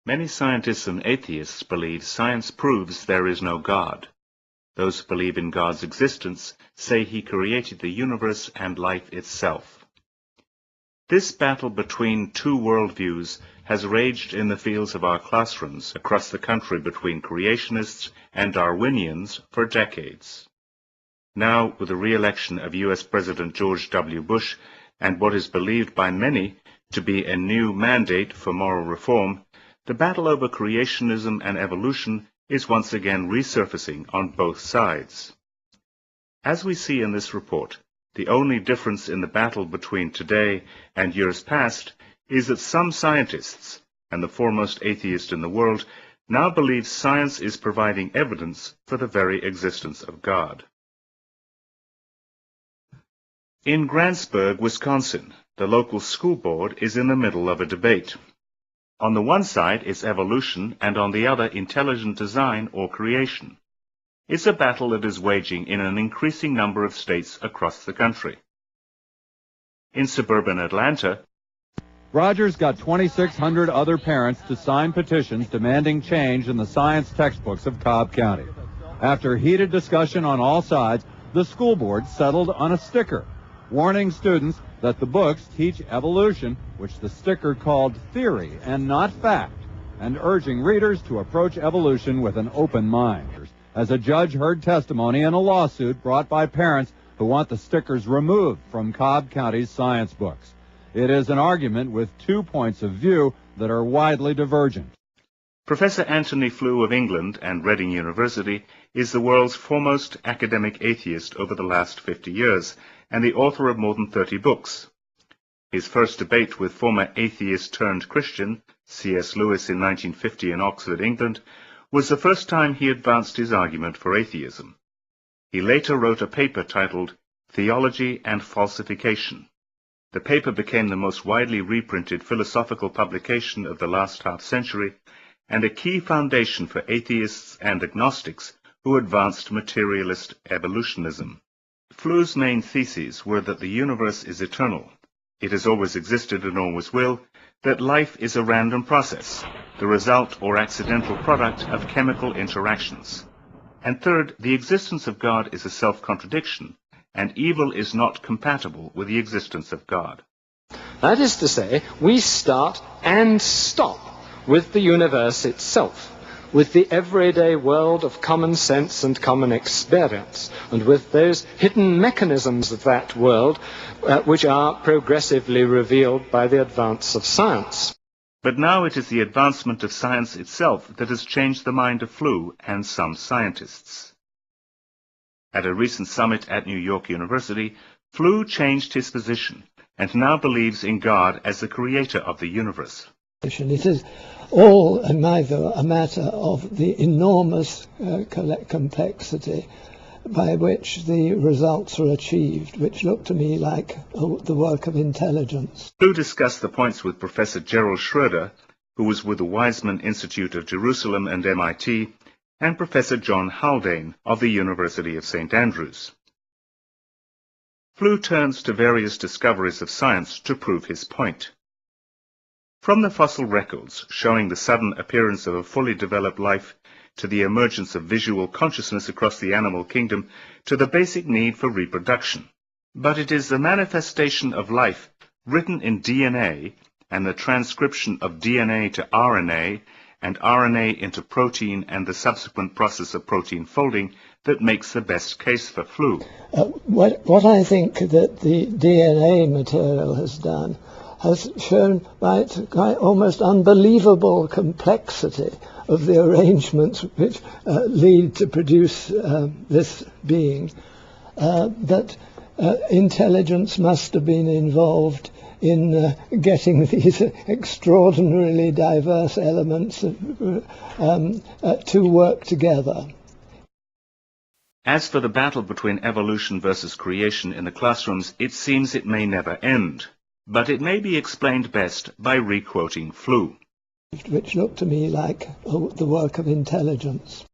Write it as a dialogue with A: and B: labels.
A: Many scientists and atheists believe science proves there is no God. Those who believe in God's existence say he created the universe and life itself. This battle between two worldviews has raged in the fields of our classrooms across the country between creationists and Darwinians for decades. Now, with the re-election of U.S. President George W. Bush and what is believed by many to be a new mandate for moral reform, the battle over creationism and evolution is once again resurfacing on both sides. As we see in this report, the only difference in the battle between today and years past is that some scientists, and the foremost atheist in the world, now believe science is providing evidence for the very existence of God. In Grantsburg, Wisconsin, the local school board is in the middle of a debate. On the one side is evolution, and on the other intelligent design or creation. It's a battle that is waging in an increasing number of states across the country. In suburban Atlanta,
B: Rogers got 2,600 other parents to sign petitions demanding change in the science textbooks of Cobb County. After heated discussion on all sides, the school board settled on a sticker, warning students that the books teach evolution, which the sticker called theory and not fact, and urging readers to approach evolution with an open mind. As a judge heard testimony in a lawsuit brought by parents who want the stickers removed from Cobb County's science books. It is an argument with 2 points of view that are widely divergent.
A: Professor Anthony Flew of England and Reading University is the world's foremost academic atheist over the last 50 years, and the author of more than 30 books. His first debate with former atheist-turned-Christian C.S. Lewis in 1950 in Oxford, England, was the first time he advanced his argument for atheism. He later wrote a paper titled Theology and Falsification. The paper became the most widely reprinted philosophical publication of the last half-century, and a key foundation for atheists and agnostics who advanced materialist evolutionism. Flew's main theses were that the universe is eternal, it has always existed and always will, that life is a random process, the result or accidental product of chemical interactions. And third, the existence of God is a self-contradiction, and evil is not compatible with the existence of God.
C: That is to say, we start and stop with the universe itself, with the everyday world of common sense and common experience, and with those hidden mechanisms of that world which are progressively revealed by the advance of science.
A: But now it is the advancement of science itself that has changed the mind of Flew and some scientists. At a recent summit at New York University, Flew changed his position and now believes in God as the creator of the universe.
D: It is all, in my view, a matter of the enormous complexity by which the results are achieved, which look to me like the work of intelligence.
A: Flew discussed the points with Professor Gerald Schroeder, who was with the Weizmann Institute of Jerusalem and MIT, and Professor John Haldane of the University of St. Andrews. Flew turns to various discoveries of science to prove his point. From the fossil records showing the sudden appearance of a fully developed life, to the emergence of visual consciousness across the animal kingdom, to the basic need for reproduction. But it is the manifestation of life written in DNA and the transcription of DNA to RNA and RNA into protein and the subsequent process of protein folding that makes the best case for Flew.
D: What I think that the DNA material has done has shown by its almost unbelievable complexity of the arrangements which lead to produce this being, that intelligence must have been involved in getting these extraordinarily diverse elements to work together.
A: As for the battle between evolution versus creation in the classrooms, it seems it may never end. But it may be explained best by re-quoting Flew.
D: Which looked to me like the work of intelligence.